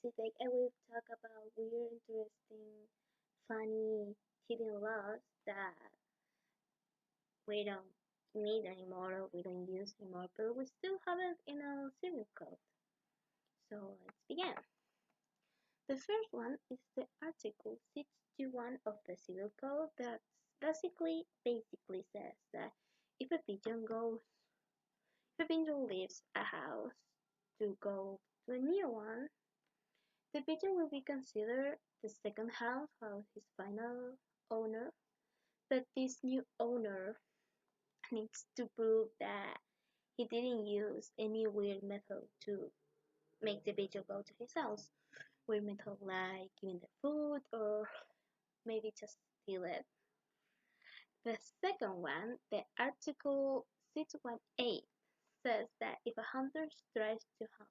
Today I will talk about weird, interesting, funny hidden laws that we don't need anymore or we don't use anymore, but we still have it in our civil code. So let's begin. The first one is the Article 61 of the Civil Code that basically says that if a pigeon goes, if a pigeon leaves a house to go to a new one, the pigeon will be considered the second house of his final owner, but this new owner needs to prove that he didn't use any weird method to make the pigeon go to his house. Weird method like giving the food or maybe just steal it. The second one, the Article 618, says that if a hunter tries to hunt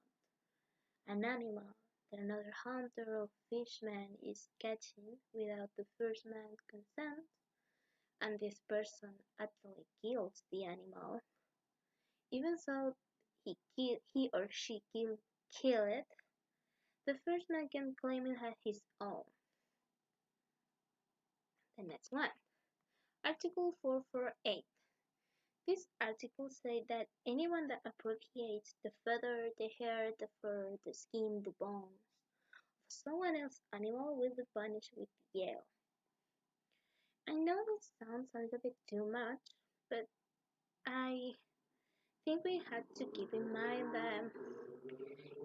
an animal that another hunter or fishman is catching without the first man's consent, and this person actually kills the animal, even though he or she kill it, the first man can claim it as his own. The next one, Article 448. This article says that anyone that appropriates the feather, the hair, the fur, the skin, the bones of someone else's animal will be punished with jail. I know this sounds a little bit too much, but I think we had to keep in mind that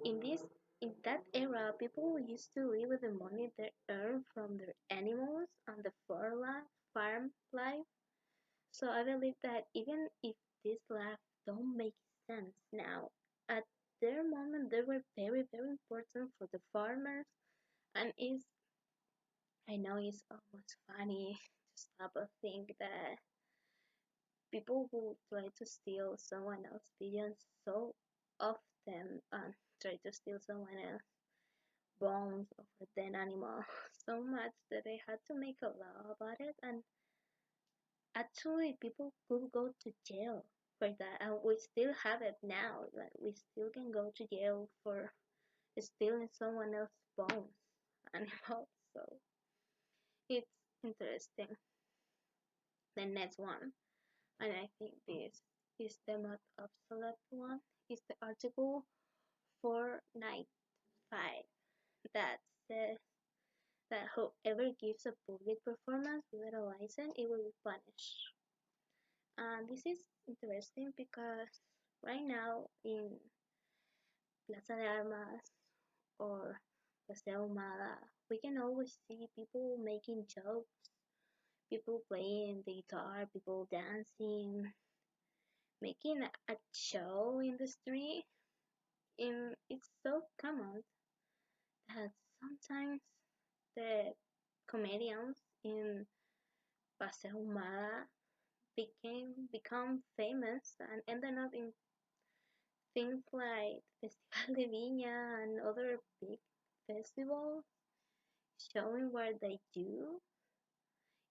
in this in that era people used to live with the money they earned from their animals and the farm life. So I believe that even if this life don't make sense now, at their moment they were very important for the farmers, and it's I know it's almost funny to stop and think that people who try to steal someone else's pigeons so often and try to steal someone else's bones of a dead animal so much that they had to make a law about it, and actually people could go to jail for that, and we still have it now. Like we still can go to jail for stealing someone else's bones animals. So it's interesting. The next one, and I think this is the most obsolete one, is the Article 495 that says that whoever gives a public performance without a license, it will be punished. And this is interesting because right now in Plaza de Armas or Paseo Humada, we can always see people making jokes, people playing the guitar, people dancing, making a show in the street. And it's so common that sometimes the comedians in Paseo Humada become famous and ended up in things like Festival de Viña and other big festivals, showing what they do,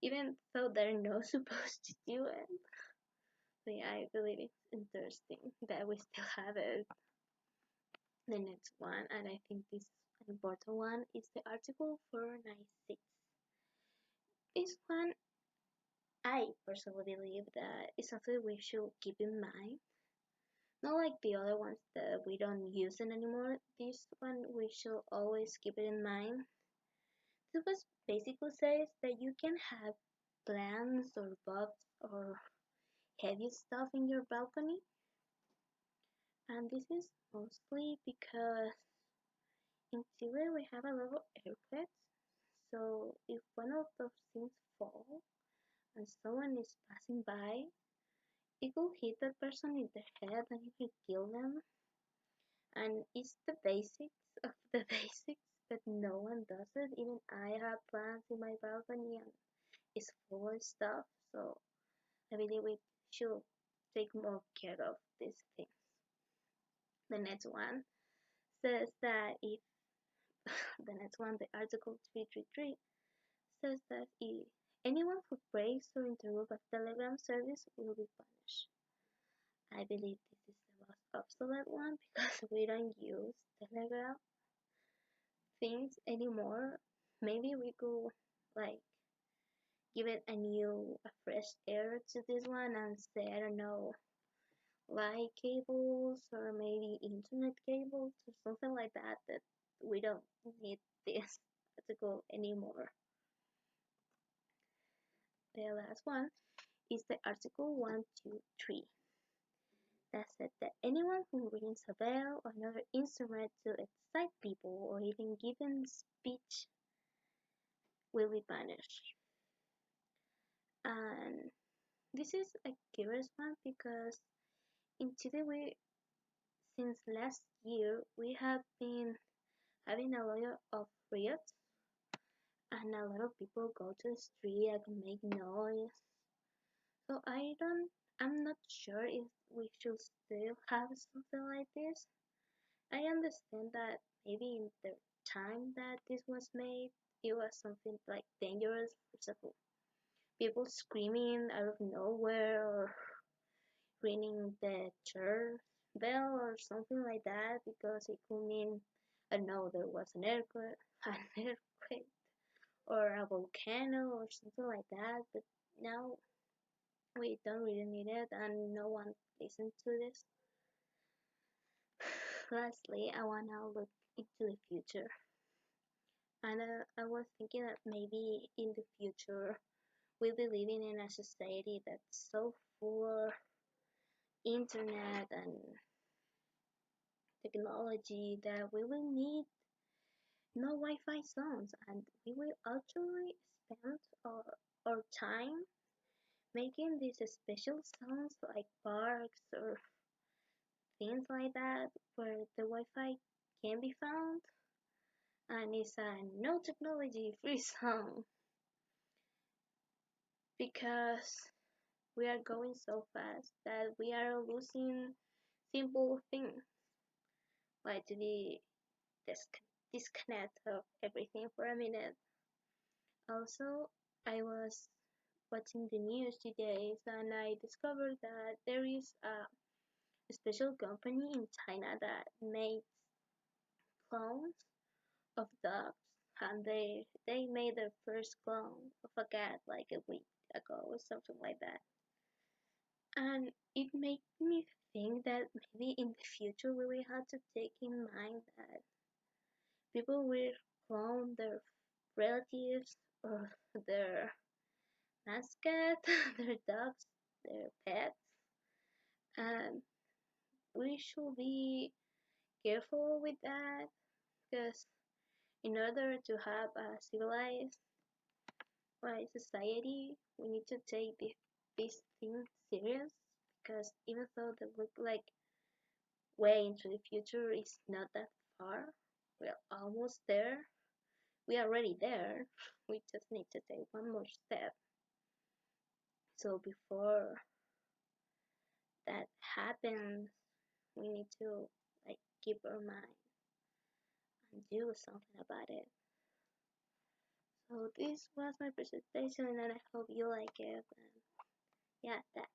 even though they're not supposed to do it. So yeah, I believe it's interesting that we still have it. The next one, and I think this is an important one, is the Article 496. This one, I personally believe that is something we should keep in mind. Not like the other ones that we don't use it anymore. This one we should always keep it in mind. This was basically says that you can have plants or bugs or heavy stuff in your balcony, and this is mostly because in Chile we have a lot of earthquakes. So if one of those things fall and someone is passing by, it could hit that person in the head and it could kill them. And it's the basics of the basics, but no one does it. Even I have plants in my balcony and it's full of stuff. So I believe we should take more care of these things. The next one says that if the next one, the Article 333, says that if anyone who breaks or interrupts a telegram service will be punished. I believe this is the most obsolete one because we don't use telegram things anymore. Maybe we could like give it a fresh air to this one and say, I don't know, light cables or maybe internet cables or something like that, that we don't need this article anymore. The last one is the article 123 that said that anyone who rings a bell or another instrument to excite people or even give them speech will be punished. And this is a curious one because in Chile, since last year, we have been having a lot of riots, and a lot of people go to the street and make noise. So I'm not sure if we should still have something like this. I understand that maybe in the time that this was made, it was something like dangerous. For example, people screaming out of nowhere or ringing the church bell or something like that because it could mean, I don't know, there was an earthquake or a volcano or something like that. But now we don't really need it and no one listens to this. Lastly, I wanna look into the future. And I was thinking that maybe in the future we'll be living in a society that's so full of internet and technology that we will need no Wi-Fi zones, and we will actually spend our time making these special zones like parks or things like that where the Wi-Fi can be found, and it's a no technology free zone because we are going so fast that we are losing simple things like the disconnect of everything for a minute. Also, I was watching the news today and I discovered that there is a special company in China that makes clones of dogs, and they made their first clone of a cat like a week ago or something like that. And it made me think that maybe in the future we will have to take in mind that people will clone their relatives or their mascot, their dogs, their pets, and we should be careful with that because in order to have a civilized society, we need to take this thing serious because even though they look like way into the future, it's not that far. We're almost there. We're already there. We just need to take one more step. So before that happens, we need to like keep our mind and do something about it. So this was my presentation and I hope you like it. And yeah, that